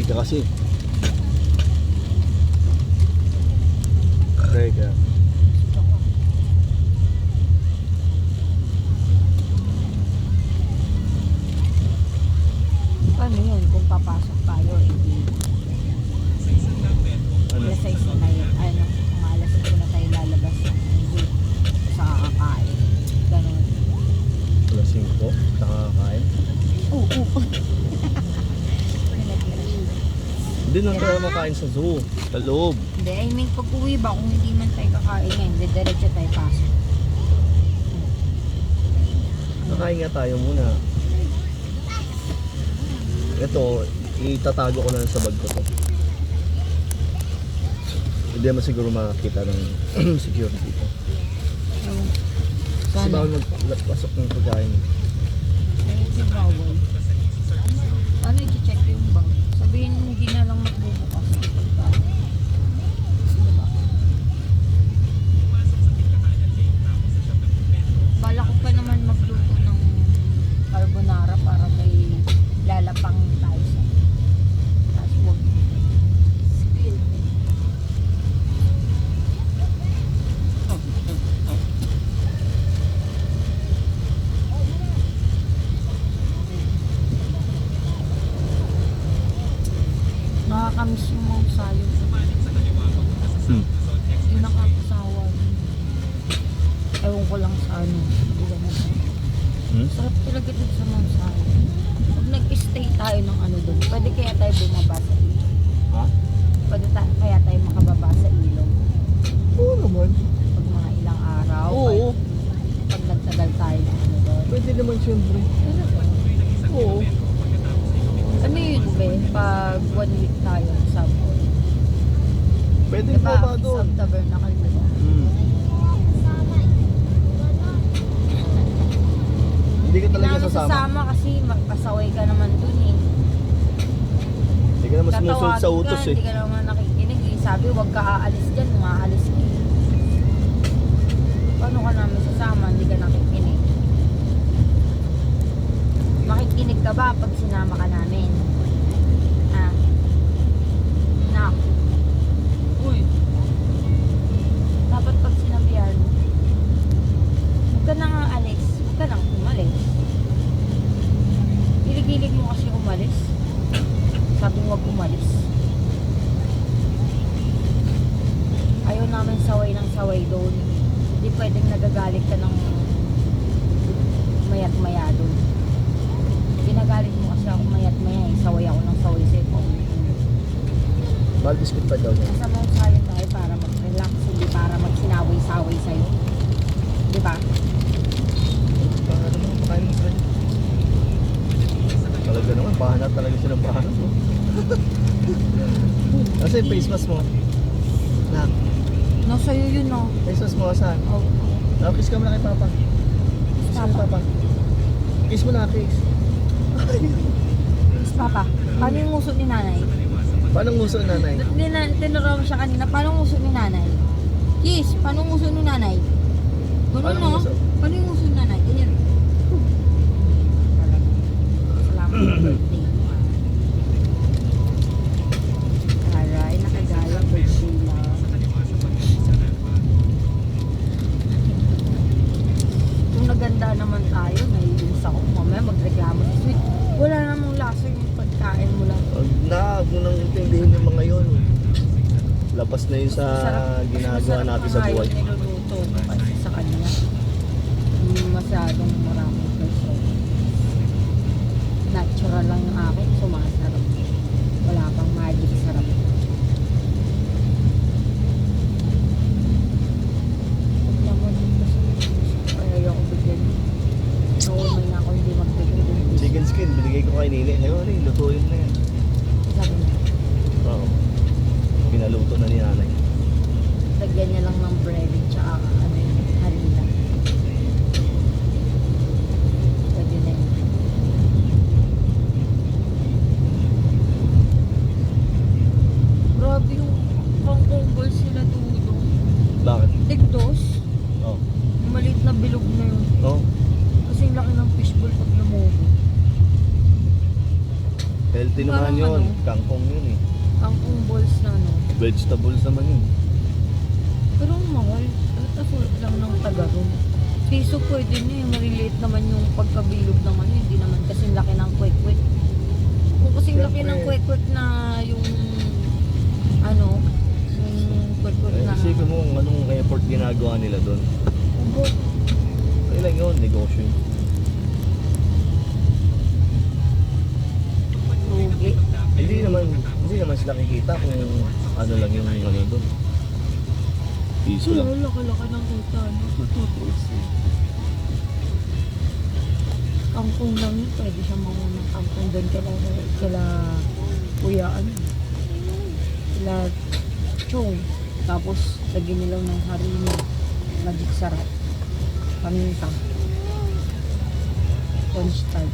ka kasi. Teka. Paano yun? Kung papasok tayo, hindi. Ano? Alas 6 na tayo, ano, kung alas 5 na tayo lalabas, hindi sa kakakain. Ganun. Alas 5, nakakain. Oo. Hindi na tayo makain sa zoo, sa loob. Hindi, I mean, pag uwi ba, kung hindi man tayo kakain ngayon, diretso tayo pasok. Nakain nga tayo muna. Ito, itatago ko na sa bag ko to. Hindi naman siguro makakita ng security ko. Kasi bawal magpasok ng pagkain. Ay, si bawal. Ano, i-check yung bag? Sabihin, hindi na lang magbubukas yung pagkain. Diba? Bala ko pa naman magluto ng carbonara para may lalapang tayo sa. Tapos huwag spill. Nakakamiss yung mga sayo. Yung nakapasawa. Ewan ko lang sa ano. Hindi ganun. Sarap talaga dun sa mga sayo. Pag nag-stay tayo ng ano dun, pwede kaya tayo bumaba sa ilog. Ha? Pwede kaya tayo makababa sa ilog. Oo naman. Pag mga ilang araw. Oo. Pag nagtagal tayo ng ano doon. Pwede naman siyempre. Oo. Ano yun be? Pag 1 week tayo sa Sabon. Pwede Diba? po ba doon? Sa Tabernacle diba? Hindi ka talaga Hindi namin sasama. sasama kasi magpasaway ka naman dun eh. Hindi ka naman sumusunod sa Tatawagin utos ka, eh. hindi ka naman nakikinig eh. Sabi huwag ka aalis dyan, umaalis ka eh. Paano ka namin sasama, hindi ka nakikinig? Makikinig ka ba pag sinama ka namin? Ha? Nak. Uy. Dapat pag sinabihan mo, huwag ka nang aalis, huwag ka nang umalis. Hilig-hilig mo kasi umalis. Sabi mo huwag umalis. Ayaw namin saway ng saway doon. Hindi pwedeng nagagalit ka ng mayat-maya doon. Ginagalit mo kasi ako mayat-maya eh. Saway ako ng saway sa'yo. Mahal biscuit pa daw niya. Nasa Mount Zion tayo para mag-relax, hindi para magsinaway-saway sa'yo. Diba? Baka naman, makain mo sa'yo. Talaga naman, bahanat talaga siya ng bahanat mo. Kasi yung face mask mo. Na, Nasa iyo yun no. face mask mo saan? Oh. Kiss ka muna kay Papa. Kiss ka kay Papa. Kiss mo na, kiss. Kiss Papa. Paano yung nguso ni nanay? Paano nguso nanay? Tinuro mo siya kanina. Paano yung nguso ni nanay? Kiss. Paano yung nguso ni nanay? Ganun Paano no? nguso? Paano yung nguso ni nanay? Ganyan. Salamat sa birthday mo ah. Aray, nakagaya birthday lang. Kung naganda naman tayo, naiinis ako. Mamaya magreklamo si Sweet. Wala namang lasa yung pagkain mo lang. Huwag mo nang intindihin yung mga yun. Labas na yun sa ginagawa natin sa buhay. Masarap niluluto ko kasi sa kanya. Hindi masyadong maraming person. Natural lang yung akin, sumasarap. Wala pang magic sarap. Huwag naman kaya ayoko bigyan. Naumay na ako hindi magbigay. Chicken skin, binigay ko kay Nini. Ayun, lutuin na yan. Sabi niya, Oo. Pinaluto na ni nanay. lagyan niya lang ng bread tsaka ano yun, harina. Pwede na yun. Grabe yung pang-convol sila tulong. Bakit? Tigdos. Oo. Yung maliit na bilog na yun. Oo. Kasi yung laki ng fishbowl pag lumubo. Healthy din naman Parang yun. ano? Kangkong yun eh. Kangkong balls na ano. Vegetables naman yun. Pero ang mahal. Tatasulat lang ng taga ron. Piso pwede na eh. Mariliit naman yung pagkabilog ng ano. Hindi naman kasing laki ng kwek-kwek. Kung kasing laki Siyempre. ng kwek-kwek na yung ano, yung kwek-kwek Eh, na isipin mo kung anong effort ginagawa nila doon. ubo. Kaya lang yun, negosyo yun. Lugi. Hindi naman sila kikita kung ano lang yung ano doon. Piso lang. Wala laki-laki ng kita. Ano? Tututusin. Kangkong lang yun. Pwede siya mangunang kangkong doon kala kuya ano. Kala chong. Tapos lagyan nila ng harina. Magic sarap. Paminta. Cornstarch.